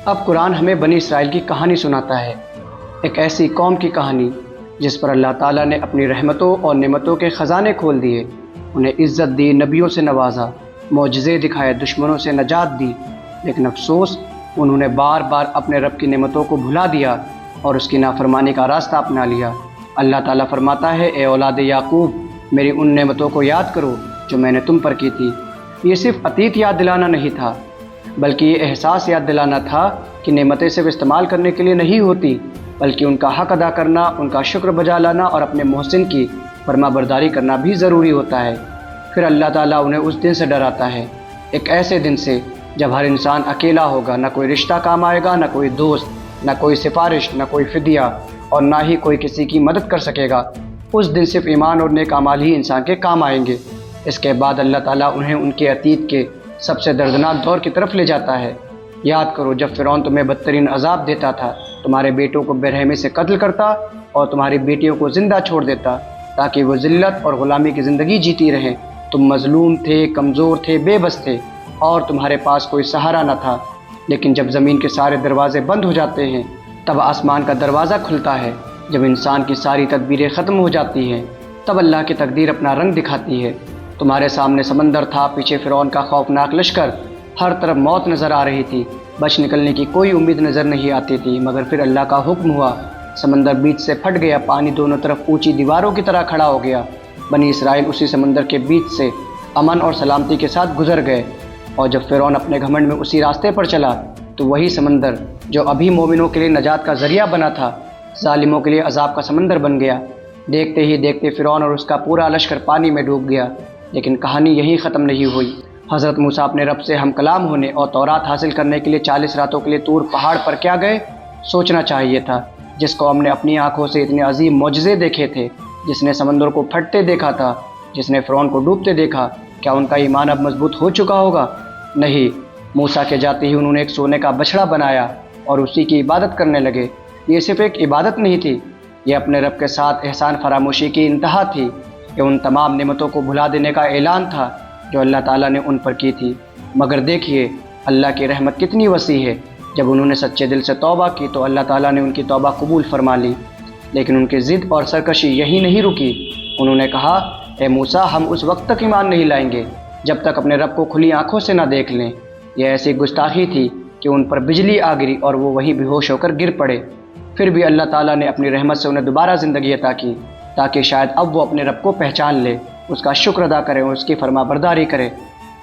اب قرآن ہمیں بنی اسرائیل کی کہانی سناتا ہے، ایک ایسی قوم کی کہانی جس پر اللہ تعالیٰ نے اپنی رحمتوں اور نعمتوں کے خزانے کھول دیے، انہیں عزت دی، نبیوں سے نوازا، معجزے دکھائے، دشمنوں سے نجات دی، لیکن افسوس انہوں نے بار بار اپنے رب کی نعمتوں کو بھلا دیا اور اس کی نافرمانی کا راستہ اپنا لیا۔ اللہ تعالیٰ فرماتا ہے، اے اولاد یعقوب، میری ان نعمتوں کو یاد کرو جو میں نے تم پر کی تھی۔ یہ صرف عتیق یاد دلانا نہیں تھا، بلکہ یہ احساس یاد دلانا تھا کہ نعمتیں صرف استعمال کرنے کے لیے نہیں ہوتی، بلکہ ان کا حق ادا کرنا، ان کا شکر بجا لانا اور اپنے محسن کی فرما برداری کرنا بھی ضروری ہوتا ہے۔ پھر اللہ تعالیٰ انہیں اس دن سے ڈراتا ہے، ایک ایسے دن سے جب ہر انسان اکیلا ہوگا، نہ کوئی رشتہ کام آئے گا، نہ کوئی دوست، نہ کوئی سفارش، نہ کوئی فدیہ، اور نہ ہی کوئی کسی کی مدد کر سکے گا۔ اس دن صرف ایمان اور نیک اعمال ہی انسان کے کام آئیں گے۔ اس کے بعد اللہ تعالیٰ انہیں ان کے عتیق کے سب سے دردناک دور کی طرف لے جاتا ہے۔ یاد کرو جب فرعون تمہیں بدترین عذاب دیتا تھا، تمہارے بیٹوں کو بے رحمی سے قتل کرتا اور تمہاری بیٹیوں کو زندہ چھوڑ دیتا تاکہ وہ ذلت اور غلامی کی زندگی جیتی رہیں۔ تم مظلوم تھے، کمزور تھے، بے بس تھے اور تمہارے پاس کوئی سہارا نہ تھا۔ لیکن جب زمین کے سارے دروازے بند ہو جاتے ہیں، تب آسمان کا دروازہ کھلتا ہے۔ جب انسان کی ساری تدبیریں ختم ہو جاتی ہیں، تب اللہ کی تقدیر اپنا رنگ دکھاتی ہے۔ تمہارے سامنے سمندر تھا، پیچھے فرعون کا خوفناک لشکر، ہر طرف موت نظر آ رہی تھی، بچ نکلنے کی کوئی امید نظر نہیں آتی تھی، مگر پھر اللہ کا حکم ہوا، سمندر بیچ سے پھٹ گیا، پانی دونوں طرف اونچی دیواروں کی طرح کھڑا ہو گیا۔ بنی اسرائیل اسی سمندر کے بیچ سے امن اور سلامتی کے ساتھ گزر گئے، اور جب فرعون اپنے گھمنڈ میں اسی راستے پر چلا تو وہی سمندر جو ابھی مومنوں کے لیے نجات کا ذریعہ بنا تھا، ظالموں کے لیے عذاب کا سمندر بن گیا۔ دیکھتے ہی دیکھتے فرعون اور اس کا پورا لشکر پانی میں ڈوب گیا۔ لیکن کہانی یہیں ختم نہیں ہوئی۔ حضرت موسیٰ اپنے رب سے ہم کلام ہونے اور تورات حاصل کرنے کے لیے 40 راتوں کے لیے طور پہاڑ پر کیا گئے؟ سوچنا چاہیے تھا۔ جس قوم نے اپنی آنکھوں سے اتنے عظیم معجزے دیکھے تھے، جس نے سمندر کو پھٹتے دیکھا تھا، جس نے فرعون کو ڈوبتے دیکھا، کیا ان کا ایمان اب مضبوط ہو چکا ہوگا؟ نہیں۔ موسیٰ کے جاتے ہی انہوں نے ایک سونے کا بچڑا بنایا اور اسی کی عبادت کرنے لگے۔ یہ صرف ایک عبادت نہیں تھی، یہ اپنے رب کے ساتھ احسان فراموشی کی انتہا تھی۔ یہ ان تمام نعمتوں کو بھلا دینے کا اعلان تھا جو اللہ تعالیٰ نے ان پر کی تھی۔ مگر دیکھیے اللہ کی رحمت کتنی وسیع ہے، جب انہوں نے سچے دل سے توبہ کی تو اللہ تعالیٰ نے ان کی توبہ قبول فرما لی۔ لیکن ان کی ضد اور سرکشی یہی نہیں رکی۔ انہوں نے کہا، اے موسیٰ، ہم اس وقت تک ایمان نہیں لائیں گے جب تک اپنے رب کو کھلی آنکھوں سے نہ دیکھ لیں۔ یہ ایسی گستاخی تھی کہ ان پر بجلی آ گری اور وہ وہیں بے ہوش ہو کر گر پڑے۔ پھر بھی اللہ تعالیٰ نے اپنی رحمت سے انہیں دوبارہ زندگی عطا کی تاکہ شاید اب وہ اپنے رب کو پہچان لے، اس کا شکر ادا کرے اور اس کی فرما برداری کرے۔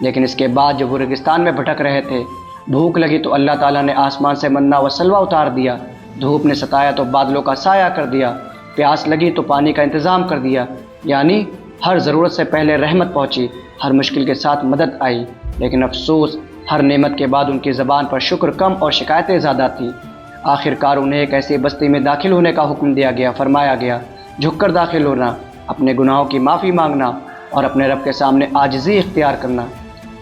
لیکن اس کے بعد جب وہ ریگستان میں بھٹک رہے تھے، بھوک لگی تو اللہ تعالیٰ نے آسمان سے منہ و سلوہ اتار دیا، دھوپ نے ستایا تو بادلوں کا سایہ کر دیا، پیاس لگی تو پانی کا انتظام کر دیا۔ یعنی ہر ضرورت سے پہلے رحمت پہنچی، ہر مشکل کے ساتھ مدد آئی۔ لیکن افسوس، ہر نعمت کے بعد ان کی زبان پر شکر کم اور شکایتیں زیادہ تھیں۔ آخر کار انہیں ایک ایسی بستی میں داخل ہونے کا حکم دیا گیا، فرمایا گیا، جھک کر داخل ہونا، اپنے گناہوں کی معافی مانگنا اور اپنے رب کے سامنے عاجزی اختیار کرنا۔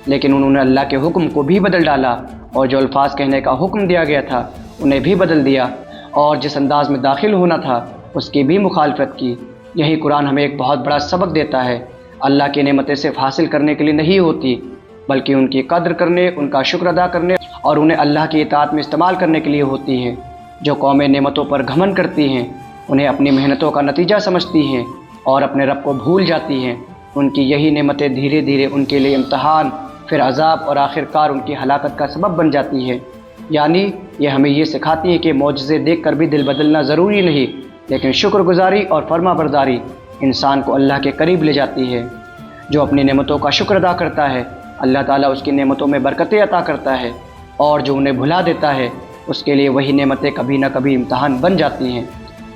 لیکن انہوں نے اللہ کے حکم کو بھی بدل ڈالا اور جو الفاظ کہنے کا حکم دیا گیا تھا انہیں بھی بدل دیا، اور جس انداز میں داخل ہونا تھا اس کی بھی مخالفت کی۔ یہی قرآن ہمیں ایک بہت بڑا سبق دیتا ہے۔ اللہ کی نعمتیں صرف حاصل کرنے کے لیے نہیں ہوتی، بلکہ ان کی قدر کرنے، ان کا شکر ادا کرنے اور انہیں اللہ کی اطاعت میں استعمال کرنے کے لیے ہوتی ہیں۔ جو قومیں نعمتوں پر گھمنڈ کرتی ہیں، انہیں اپنی محنتوں کا نتیجہ سمجھتی ہیں اور اپنے رب کو بھول جاتی ہیں، ان کی یہی نعمتیں دھیرے دھیرے ان کے لیے امتحان، پھر عذاب اور آخر کار ان کی ہلاکت کا سبب بن جاتی ہے۔ یعنی یہ ہمیں یہ سکھاتی ہے کہ معجزے دیکھ کر بھی دل بدلنا ضروری نہیں، لیکن شکر گزاری اور فرما برداری انسان کو اللہ کے قریب لے جاتی ہے۔ جو اپنی نعمتوں کا شکر ادا کرتا ہے، اللہ تعالیٰ اس کی نعمتوں میں برکتیں عطا کرتا ہے، اور جو انہیں بھلا دیتا ہے اس کے لیے وہی نعمتیں کبھی نہ کبھی امتحان بن جاتی ہیں۔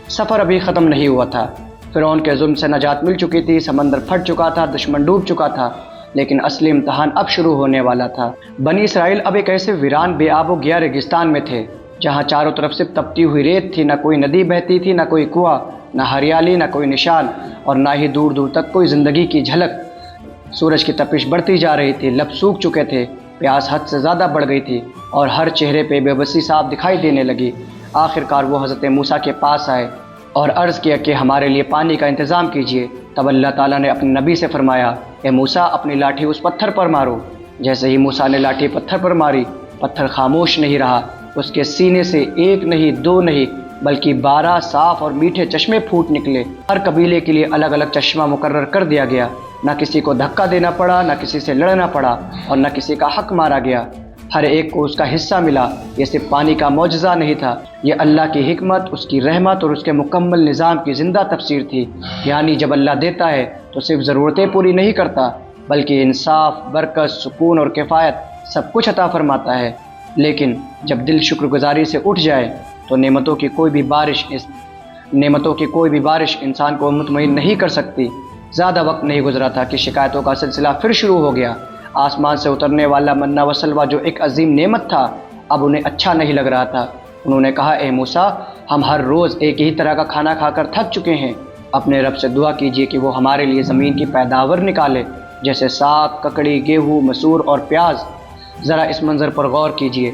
سفر ابھی ختم نہیں ہوا تھا، فرعون کے ظلم سے نجات مل چکی تھی، سمندر پھٹ چکا تھا، دشمن ڈوب چکا تھا، لیکن اصلی امتحان اب شروع ہونے والا تھا۔ بنی اسرائیل اب ایک ایسے ویران بے آب و گیا ریگستان میں تھے جہاں چاروں طرف سے تپتی ہوئی ریت تھی، نہ کوئی ندی بہتی تھی، نہ کوئی کنواں، نہ ہریالی، نہ کوئی نشان، اور نہ ہی دور دور تک کوئی زندگی کی جھلک۔ سورج کی تپش بڑھتی جا رہی تھی، لب سوکھ چکے تھے، پیاس حد سے زیادہ بڑھ گئی تھی، اور ہر چہرے پہ بے بسی صاف دکھائی دینے لگی۔ آخر کار وہ حضرت موسیٰ کے پاس آئے اور عرض کیا کہ ہمارے لیے پانی کا انتظام کیجیے۔ تب اللہ تعالیٰ نے اپنے نبی سے فرمایا، اے موسیٰ، اپنی لاٹھی اس پتھر پر مارو۔ جیسے ہی موسیٰ نے لاٹھی پتھر پر ماری، پتھر خاموش نہیں رہا، اس کے سینے سے ایک نہیں دو نہیں بلکہ 12 صاف اور میٹھے چشمے پھوٹ نکلے۔ ہر قبیلے کے لیے الگ الگ چشمہ مقرر کر دیا گیا، نہ کسی کو دھکا دینا پڑا، نہ کسی سے لڑنا پڑا اور نہ کسی کا حق مارا گیا۔ ہر ایک کو اس کا حصہ ملا۔ یہ صرف پانی کا معجزہ نہیں تھا، یہ اللہ کی حکمت، اس کی رحمت اور اس کے مکمل نظام کی زندہ تفسیر تھی۔ یعنی جب اللہ دیتا ہے تو صرف ضرورتیں پوری نہیں کرتا بلکہ انصاف، برکت، سکون اور کفایت سب کچھ عطا فرماتا ہے۔ لیکن جب دل شکر گزاری سے اٹھ جائے تو نعمتوں کی کوئی بھی بارش انسان کو مطمئن نہیں کر سکتی۔ زیادہ وقت نہیں گزرا تھا کہ شکایتوں کا سلسلہ پھر شروع ہو گیا۔ آسمان سے اترنے والا منہ و سلوہ جو ایک عظیم نعمت تھا اب انہیں اچھا نہیں لگ رہا تھا۔ انہوں نے کہا، اے موسیٰ، ہم ہر روز ایک ہی طرح کا کھانا کھا کر تھک چکے ہیں۔ اپنے رب سے دعا کیجیے کہ وہ ہمارے لیے زمین کی پیداوار نکالے، جیسے ساگ، ککڑی، گیہوں، مسور اور پیاز۔ ذرا اس منظر پر غور کیجیے،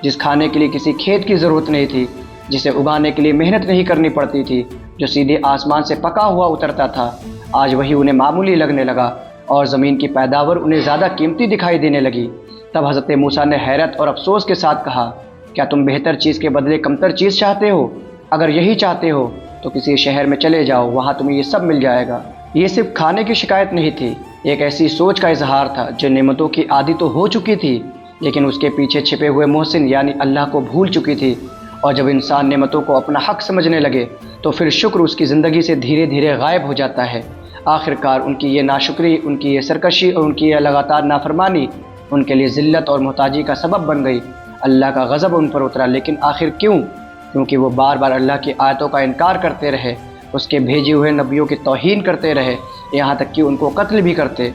جس کھانے کے لیے کسی کھیت کی ضرورت نہیں تھی، جسے اگانے کے لیے محنت نہیں کرنی پڑتی تھی، جو سیدھے آسمان سے پکا ہوا اترتا تھا، آج وہی انہیں معمولی لگنے لگا اور زمین کی پیداوار انہیں زیادہ قیمتی دکھائی دینے لگی۔ تب حضرت موسیٰ نے حیرت اور افسوس کے ساتھ کہا، کیا تم بہتر چیز کے بدلے کمتر چیز چاہتے ہو؟ اگر یہی چاہتے ہو تو کسی شہر میں چلے جاؤ، وہاں تمہیں یہ سب مل جائے گا۔ یہ صرف کھانے کی شکایت نہیں تھی، ایک ایسی سوچ کا اظہار تھا جو نعمتوں کی عادی تو ہو چکی تھی لیکن اس کے پیچھے چھپے ہوئے محسن یعنی اللہ کو بھول چکی تھی۔ اور جب انسان نعمتوں کو اپنا حق سمجھنے لگے تو پھر شکر اس کی زندگی سے دھیرے دھیرے غائب ہو جاتا ہے۔ آخرکار ان کی یہ ناشکری، ان کی یہ سرکشی اور ان کی یہ لگاتار نافرمانی ان کے لیے ذلت اور محتاجی کا سبب بن گئی۔ اللہ کا غضب ان پر اترا، لیکن آخر کیوں؟ کیونکہ وہ بار بار اللہ کی آیتوں کا انکار کرتے رہے، اس کے بھیجے ہوئے نبیوں کی توہین کرتے رہے، یہاں تک کہ ان کو قتل بھی کرتے۔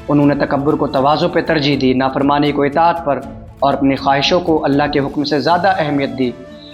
انہوں نے تکبر کو تواضع پہ ترجیح دی، نافرمانی کو اطاعت پر اور اپنی خواہشوں کو اللہ کے حکم سے زیادہ اہمیت دی۔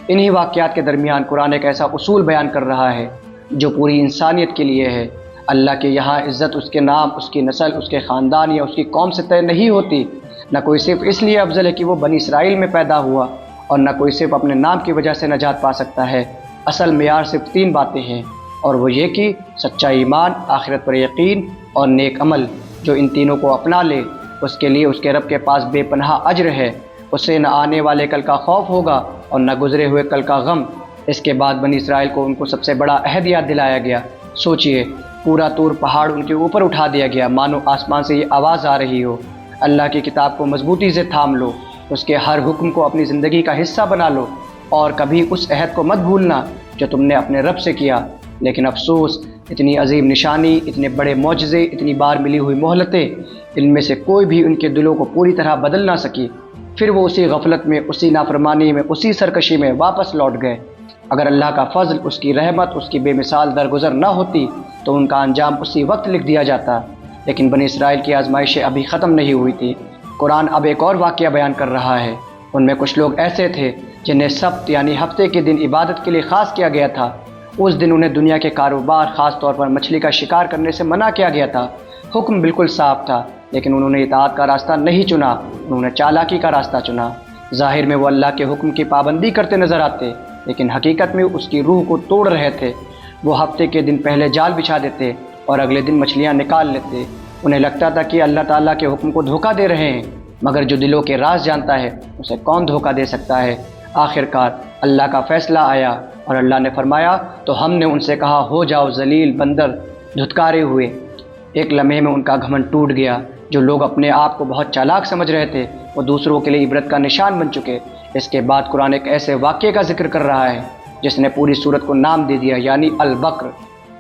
انہی واقعات کے درمیان قرآن ایک ایسا اصول بیان کر رہا ہے جو پوری انسانیت کے لیے ہے۔ اللہ کے یہاں عزت اس کے نام، اس کی نسل، اس کے خاندان یا اس کی قوم سے طے نہیں ہوتی۔ نہ کوئی صرف اس لیے افضل ہے کہ وہ بنی اسرائیل میں پیدا ہوا اور نہ کوئی صرف اپنے نام کی وجہ سے نجات پا سکتا ہے۔ اصل معیار صرف 3 باتیں ہیں، اور وہ یہ کہ سچا ایمان، آخرت پر یقین اور نیک عمل۔ جو ان تینوں کو اپنا لے اس کے لیے اس کے رب کے پاس بے پناہ اجر ہے، اسے نہ آنے والے کل کا خوف ہوگا اور نہ گزرے ہوئے کل کا غم۔ اس کے بعد بنی اسرائیل کو ان کو سب سے بڑا عہد یاد دلایا گیا۔ سوچئے، پورا طور پہاڑ ان کے اوپر اٹھا دیا گیا، مانو آسمان سے یہ آواز آ رہی ہو، اللہ کی کتاب کو مضبوطی سے تھام لو، اس کے ہر حکم کو اپنی زندگی کا حصہ بنا لو اور کبھی اس عہد کو مت بھولنا جو تم نے اپنے رب سے کیا۔ لیکن افسوس، اتنی عظیم نشانی، اتنے بڑے معجزے، اتنی بار ملی ہوئی مہلتیں، ان میں سے کوئی بھی ان کے دلوں کو پوری طرح بدل نہ سکی۔ پھر وہ اسی غفلت میں، اسی نافرمانی میں، اسی سرکشی میں واپس لوٹ گئے۔ اگر اللہ کا فضل، اس کی رحمت، اس کی بے مثال درگزر نہ ہوتی تو ان کا انجام اسی وقت لکھ دیا جاتا۔ لیکن بنی اسرائیل کی آزمائشیں ابھی ختم نہیں ہوئی تھی۔ قرآن اب ایک اور واقعہ بیان کر رہا ہے۔ ان میں کچھ لوگ ایسے تھے جنہیں سبت یعنی ہفتے کے دن عبادت کے لیے خاص کیا گیا تھا۔ اس دن انہیں دنیا کے کاروبار، خاص طور پر مچھلی کا شکار کرنے سے منع کیا گیا تھا۔ حکم بالکل صاف تھا، لیکن انہوں نے اطاعت کا راستہ نہیں چنا، انہوں نے چالاکی کا راستہ چنا۔ ظاہر میں وہ اللہ کے حکم کی پابندی کرتے نظر آتے، لیکن حقیقت میں اس کی روح کو توڑ رہے تھے۔ وہ ہفتے کے دن پہلے جال بچھا دیتے اور اگلے دن مچھلیاں نکال لیتے۔ انہیں لگتا تھا کہ اللہ تعالیٰ کے حکم کو دھوکہ دے رہے ہیں، مگر جو دلوں کے راز جانتا ہے اسے کون دھوکہ دے سکتا ہے۔ آخرکار اللہ کا فیصلہ آیا اور اللہ نے فرمایا، تو ہم نے ان سے کہا، ہو جاؤ ذلیل بندر، دھتکارے ہوئے۔ ایک لمحے میں ان کا گھمنڈ ٹوٹ گیا۔ جو لوگ اپنے آپ کو بہت چالاک سمجھ رہے تھے وہ دوسروں کے لیے عبرت کا نشان بن چکے۔ اس کے بعد قرآن ایک ایسے واقعے کا ذکر کر رہا ہے جس نے پوری سورت کو نام دے دیا، یعنی البقر۔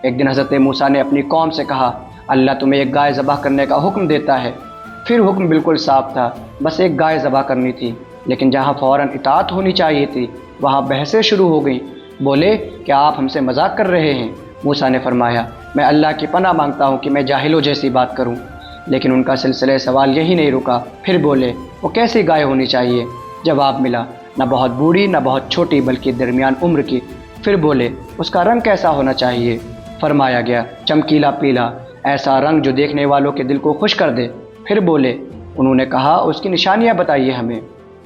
ایک دن حضرت موسیٰ نے اپنی قوم سے کہا، اللہ تمہیں ایک گائے ذبح کرنے کا حکم دیتا ہے۔ پھر حکم بالکل صاف تھا، بس ایک گائے ذبح کرنی تھی، لیکن جہاں فوراً اطاعت ہونی چاہیے تھی وہاں بحثیں شروع ہو گئیں۔ بولے، کیا آپ ہم سے مذاق کر رہے ہیں؟ موسیٰ نے فرمایا، میں اللہ کی پناہ مانگتا ہوں کہ میں جاہلوں جیسی بات کروں۔ لیکن ان کا سلسلہ سوال یہی نہیں رکا۔ پھر بولے، وہ کیسی گائے ہونی چاہیے؟ جواب ملا، نہ بہت بوڑھی نہ بہت چھوٹی بلکہ درمیان عمر کی۔ پھر بولے، اس کا رنگ کیسا ہونا چاہیے؟ فرمایا گیا، چمکیلا پیلا، ایسا رنگ جو دیکھنے والوں کے دل کو خوش کر دے۔ پھر بولے، انہوں نے کہا، اس کی نشانیاں بتائیے ہمیں۔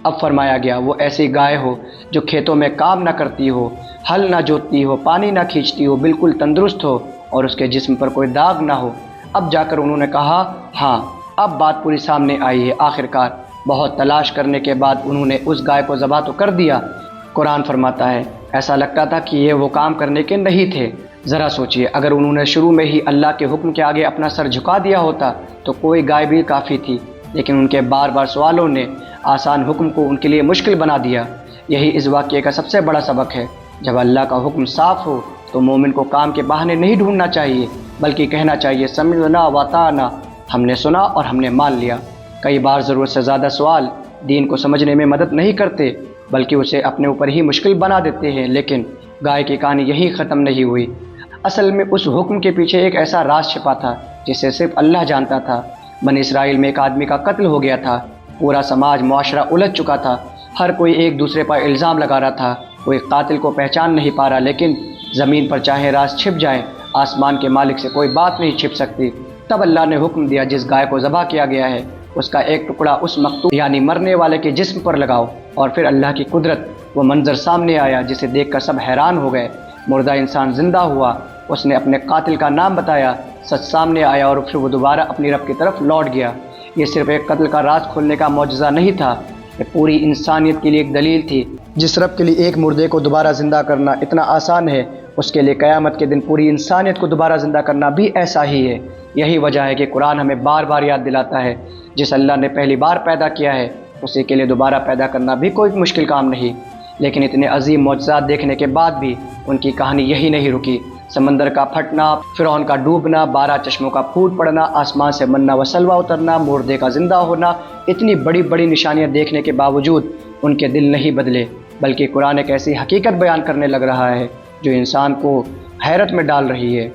اب فرمایا گیا، وہ ایسی گائے ہو جو کھیتوں میں کام نہ کرتی ہو، ہل نہ جوتتی ہو، پانی نہ کھینچتی ہو، بالکل تندرست ہو اور اس کے جسم پر کوئی داغ نہ ہو۔ اب جا کر انہوں نے کہا، ہاں اب بات پوری سامنے آئی ہے۔ آخرکار بہت تلاش کرنے کے بعد انہوں نے اس گائے کو ذبح تو کر دیا۔ قرآن فرماتا ہے ایسا لگتا تھا کہ یہ وہ کام کرنے کے نہیں تھے۔ ذرا سوچئے، اگر انہوں نے شروع میں ہی اللہ کے حکم کے آگے اپنا سر جھکا دیا ہوتا تو کوئی گائے بھی کافی تھی، لیکن ان کے بار بار سوالوں نے آسان حکم کو ان کے لیے مشکل بنا دیا۔ یہی اس واقعے کا سب سے بڑا سبق ہے۔ جب اللہ کا حکم صاف ہو تو مومن کو کام کے بہانے نہیں ڈھونڈنا چاہیے، بلکہ کہنا چاہیے سمعنا واطعنا، ہم نے سنا اور ہم نے مان لیا۔ کئی بار ضرورت سے زیادہ سوال دین کو سمجھنے میں مدد نہیں کرتے، بلکہ اسے اپنے اوپر ہی مشکل بنا دیتے ہیں۔ لیکن گائے کی کہانی یہی ختم نہیں ہوئی۔ اصل میں اس حکم کے پیچھے ایک ایسا راز چھپا تھا جسے صرف اللہ جانتا تھا۔ بنی اسرائیل میں ایک آدمی کا قتل ہو گیا تھا، پورا سماج معاشرہ الجھ چکا تھا، ہر کوئی ایک دوسرے پر الزام لگا رہا تھا، کوئی قاتل کو پہچان نہیں پا رہا، لیکن زمین پر چاہے راز چھپ جائے، آسمان کے مالک سے کوئی بات نہیں چھپ سکتی۔ تب اللہ نے حکم دیا جس گائے کو ذبح کیا گیا ہے اس کا ایک ٹکڑا اس مقتول یعنی مرنے والے کے جسم پر لگاؤ، اور پھر اللہ کی قدرت، وہ منظر سامنے آیا جسے دیکھ کر سب حیران ہو گئے۔ مردہ انسان زندہ ہوا، اس نے اپنے قاتل کا نام بتایا، سچ سامنے آیا اور پھر وہ دوبارہ اپنی رب کی طرف لوٹ گیا۔ یہ صرف ایک قتل کا راز کھولنے کا معجزہ نہیں تھا، یہ پوری انسانیت کے لیے ایک دلیل تھی۔ جس رب کے لیے ایک مردے کو دوبارہ زندہ کرنا اتنا آسان ہے، اس کے لیے قیامت کے دن پوری انسانیت کو دوبارہ زندہ کرنا بھی ایسا ہی ہے۔ یہی وجہ ہے کہ قرآن ہمیں بار بار یاد دلاتا ہے جس اللہ نے پہلی بار پیدا کیا ہے اسی کے لیے دوبارہ پیدا کرنا بھی کوئی مشکل کام نہیں۔ لیکن اتنے عظیم معجزات دیکھنے کے بعد بھی ان کی کہانی یہی نہیں رکی۔ سمندر کا پھٹنا، فرعون کا ڈوبنا، 12 چشموں کا پھوٹ پڑنا، آسمان سے منہ و سلوہ اترنا، مردے کا زندہ ہونا، اتنی بڑی بڑی نشانیاں دیکھنے کے باوجود ان کے دل نہیں بدلے، بلکہ قرآن ایک ایسی حقیقت بیان کرنے لگ رہا ہے جو انسان کو حیرت میں ڈال رہی ہے۔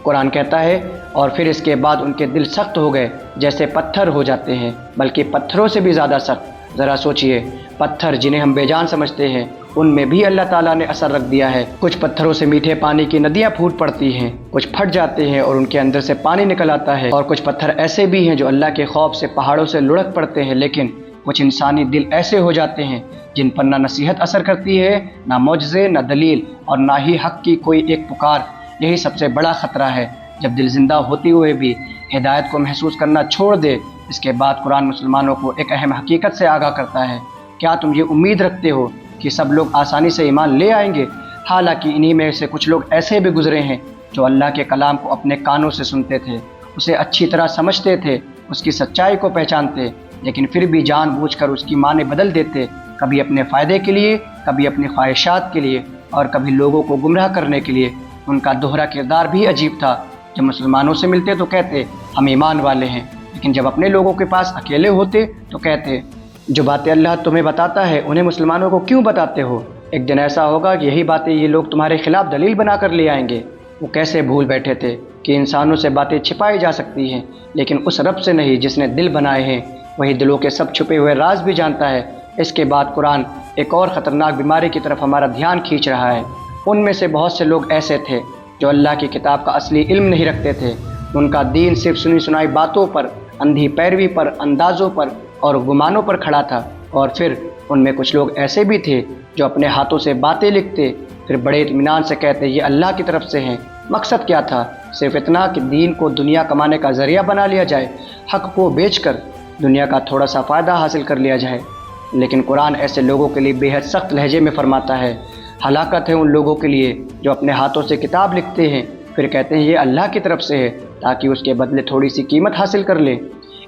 قرآن کہتا ہے اور پھر اس کے بعد ان کے دل سخت ہو گئے جیسے پتھر ہو جاتے ہیں، بلکہ پتھروں سے بھی زیادہ سخت۔ ذرا سوچئے، پتھر جنہیں ہم بے جان سمجھتے ہیں ان میں بھی اللہ تعالیٰ نے اثر رکھ دیا ہے۔ کچھ پتھروں سے میٹھے پانی کی ندیاں پھوٹ پڑتی ہیں، کچھ پھٹ جاتے ہیں اور ان کے اندر سے پانی نکل آتا ہے، اور کچھ پتھر ایسے بھی ہیں جو اللہ کے خوف سے پہاڑوں سے لڑک پڑتے ہیں۔ لیکن کچھ انسانی دل ایسے ہو جاتے ہیں جن پر نہ نصیحت اثر کرتی ہے، نہ معجزے، نہ دلیل، اور نہ ہی حق کی کوئی ایک پکار۔ یہی سب سے بڑا خطرہ ہے۔ جب دل زندہ ہوتے ہوئے بھی ہدایت کو محسوس کرنا چھوڑ دے، اس کے بعد قرآن مسلمانوں کو ایک اہم حقیقت سے آگاہ کرتا ہے۔ کیا تم یہ امید رکھتے ہو کہ سب لوگ آسانی سے ایمان لے آئیں گے؟ حالانکہ انہی میں سے کچھ لوگ ایسے بھی گزرے ہیں جو اللہ کے کلام کو اپنے کانوں سے سنتے تھے، اسے اچھی طرح سمجھتے تھے، اس کی سچائی کو پہچانتے، لیکن پھر بھی جان بوجھ کر اس کی معنی بدل دیتے، کبھی اپنے فائدے کے لیے، کبھی اپنی خواہشات کے لیے، اور کبھی لوگوں کو گمراہ کرنے کے لیے۔ ان کا دوہرا کردار بھی عجیب تھا۔ جب مسلمانوں سے ملتے تو کہتے ہم ایمان والے ہیں، لیکن جب اپنے لوگوں کے پاس اکیلے ہوتے تو کہتے جو باتیں اللہ تمہیں بتاتا ہے انہیں مسلمانوں کو کیوں بتاتے ہو؟ ایک دن ایسا ہوگا کہ یہی باتیں یہ لوگ تمہارے خلاف دلیل بنا کر لے آئیں گے۔ وہ کیسے بھول بیٹھے تھے کہ انسانوں سے باتیں چھپائی جا سکتی ہیں، لیکن اس رب سے نہیں جس نے دل بنائے ہیں، وہی دلوں کے سب چھپے ہوئے راز بھی جانتا ہے۔ اس کے بعد قرآن ایک اور خطرناک بیماری کی طرف ہمارا دھیان کھینچ رہا ہے۔ ان میں سے بہت سے لوگ ایسے تھے جو اللہ کی کتاب کا اصلی علم نہیں رکھتے تھے۔ ان کا دین صرف سنی سنائی باتوں پر، اندھی پیروی پر، اندازوں پر اور گمانوں پر کھڑا تھا۔ اور پھر ان میں کچھ لوگ ایسے بھی تھے جو اپنے ہاتھوں سے باتیں لکھتے، پھر بڑے اطمینان سے کہتے یہ اللہ کی طرف سے ہیں۔ مقصد کیا تھا؟ صرف اتنا کہ دین کو دنیا کمانے کا ذریعہ بنا لیا جائے، حق کو بیچ کر دنیا کا تھوڑا سا فائدہ حاصل کر لیا جائے۔ لیکن قرآن ایسے لوگوں کے لیے بے حد سخت لہجے میں فرماتا ہے، ہلاکت ہے ان لوگوں کے لیے جو اپنے ہاتھوں سے کتاب لکھتے ہیں، پھر کہتے ہیں یہ اللہ کی طرف سے ہے تاکہ اس کے بدلے تھوڑی سی قیمت حاصل کر لیں۔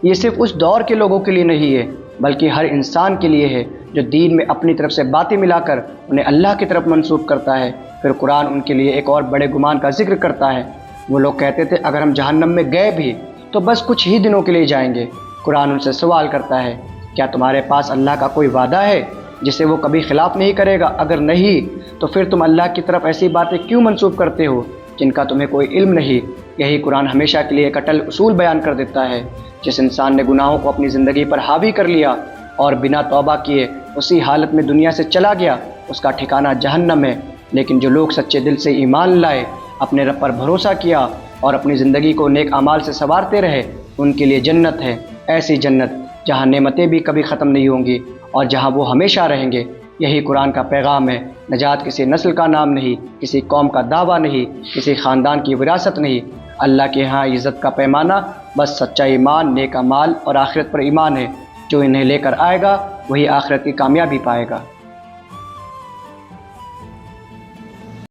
یہ صرف اس دور کے لوگوں کے لیے نہیں ہے، بلکہ ہر انسان کے لیے ہے جو دین میں اپنی طرف سے باتیں ملا کر انہیں اللہ کی طرف منسوب کرتا ہے۔ پھر قرآن ان کے لیے ایک اور بڑے گمان کا ذکر کرتا ہے۔ وہ لوگ کہتے تھے اگر ہم جہنم میں گئے بھی تو بس کچھ ہی دنوں کے لیے جائیں گے۔ قرآن ان سے سوال کرتا ہے کیا تمہارے پاس اللہ کا کوئی وعدہ ہے جسے وہ کبھی خلاف نہیں کرے گا؟ اگر نہیں تو پھر تم اللہ کی طرف ایسی باتیں کیوں منسوب کرتے ہو جن کا تمہیں کوئی علم نہیں؟ یہی قرآن ہمیشہ کے لیے ایک اٹل اصول بیان کر دیتا ہے۔ جس انسان نے گناہوں کو اپنی زندگی پر حاوی کر لیا اور بنا توبہ کیے اسی حالت میں دنیا سے چلا گیا، اس کا ٹھکانہ جہنم ہے۔ لیکن جو لوگ سچے دل سے ایمان لائے، اپنے رب پر بھروسہ کیا اور اپنی زندگی کو نیک اعمال سے سنوارتے رہے، ان کے لیے جنت ہے، ایسی جنت جہاں نعمتیں بھی کبھی ختم نہیں ہوں گی اور جہاں وہ ہمیشہ رہیں گے۔ یہی قرآن کا پیغام ہے۔ نجات کسی نسل کا نام نہیں، کسی قوم کا دعویٰ نہیں، کسی خاندان کی وراثت نہیں۔ اللہ کے ہاں عزت کا پیمانہ بس سچا ایمان، نیک اعمال اور آخرت پر ایمان ہے۔ جو انہیں لے کر آئے گا وہی آخرت کی کامیابی پائے گا۔